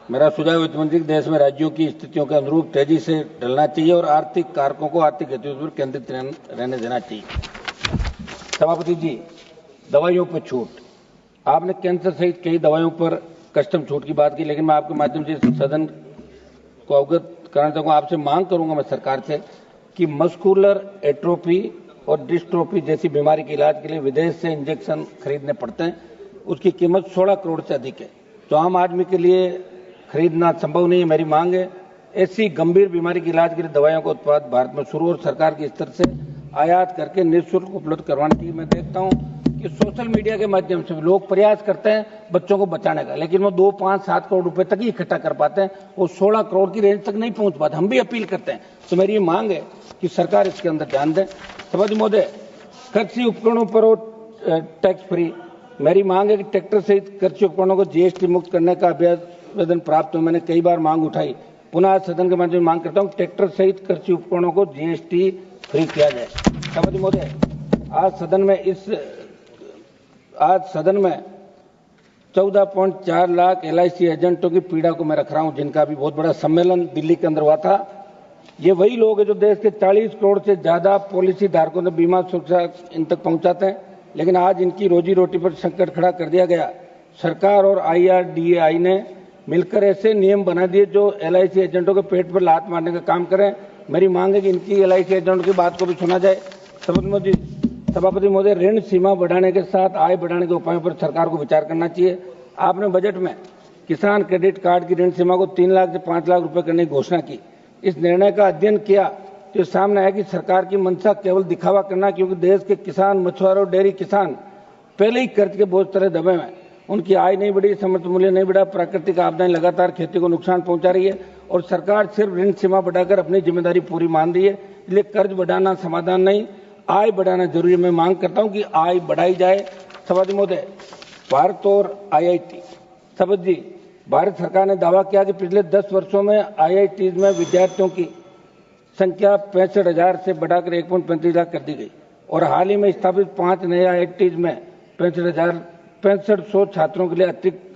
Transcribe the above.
मेरा सुझाव वित्त मंत्री देश में राज्यों की स्थितियों के अनुरूप तेजी से ढलना चाहिए और आर्थिक कारकों को आर्थिक गतिविधियों पर केंद्रित रहने देना चाहिए। सभापति जी, दवाइयों पर छूट, आपने कैंसर सहित कई दवाइयों पर कस्टम छूट की बात की, लेकिन मैं आपके माध्यम से सदन को अवगत कराना चाहूंगा, आपसे मांग करूंगा मैं सरकार से कि मस्कुलर एट्रोफी और डिस्ट्रोफी जैसी बीमारी के इलाज के लिए विदेश से इंजेक्शन खरीदने पड़ते हैं, उसकी कीमत 16 करोड़ से अधिक है, तो आम आदमी के लिए खरीदना संभव नहीं है। मेरी मांग है ऐसी गंभीर बीमारी के इलाज के लिए दवाइयों का उत्पादन भारत में शुरू और सरकार के स्तर से आयात करके निःशुल्क उपलब्ध करवाने की। मैं देखता हूं कि सोशल मीडिया के माध्यम से लोग प्रयास करते हैं बच्चों को बचाने का, लेकिन वो 2, 5, 7 करोड़ रुपए तक ही इकट्ठा कर पाते हैं, वो 16 करोड़ की रेंज तक नहीं पहुंच पाते। हम भी अपील करते हैं, तो मेरी ये मांग है कि सरकार इसके अंदर ध्यान दें। सभापति महोदय, कृषि उपकरणों पर टैक्स फ्री, मेरी मांग है कि ट्रैक्टर सहित कृषि उपकरणों को जीएसटी मुक्त करने का आवेदन प्राप्त हो। मैंने कई बार मांग उठाई, पुनः सदन के माध्यम से मांग करता हूं, ट्रैक्टर सहित कृषि उपकरणों को जीएसटी फ्री किया जाए। सभापति महोदय, आज सदन में 14.4 लाख LIC एजेंटों की पीड़ा को मैं रख रहा हूं, जिनका भी बहुत बड़ा सम्मेलन दिल्ली के अंदर हुआ था। ये वही लोग हैं जो देश के 40 करोड़ से ज्यादा पॉलिसी धारकों ने बीमा सुरक्षा इन तक पहुंचाते हैं, लेकिन आज इनकी रोजी रोटी पर संकट खड़ा कर दिया गया। सरकार और IRDAI ने मिलकर ऐसे नियम बना दिए जो LIC एजेंटों के पेट पर लात मारने का काम करें। मेरी मांग है कि इनकी LIC एजेंटों की बात को भी सुना जाए। सभापति महोदय, ऋण सीमा बढ़ाने के साथ आय बढ़ाने के उपायों पर सरकार को विचार करना चाहिए। आपने बजट में किसान क्रेडिट कार्ड की ऋण सीमा को 3 लाख से 5 लाख रुपए करने की घोषणा की। इस निर्णय का अध्ययन किया तो सामने आया कि सरकार की मंशा केवल दिखावा करना, क्योंकि देश के किसान, मछुआरे और डेयरी किसान पहले ही कर्ज के बोझ तले दबे हैं। उनकी आय नहीं बढ़ी, समर्थन मूल्य नहीं बढ़ा, प्राकृतिक आपदाएं लगातार खेती को नुकसान पहुंचा रही है और सरकार सिर्फ ऋण सीमा बढ़ाकर अपनी जिम्मेदारी पूरी मान रही है। इसलिए कर्ज बढ़ाना समाधान नहीं, आय बढ़ाना जरूरी है। मैं मांग करता हूं कि आय बढ़ाई जाए। सभापति महोदय, भारत और IIT, सभापति जी, भारत सरकार ने दावा किया कि पिछले 10 वर्षों में IITs में विद्यार्थियों की संख्या 65,000 से बढ़ाकर 1.35 लाख कर दी गई और हाल ही में स्थापित 5 नए IITs में 65,600 छात्रों के लिए अतिरिक्त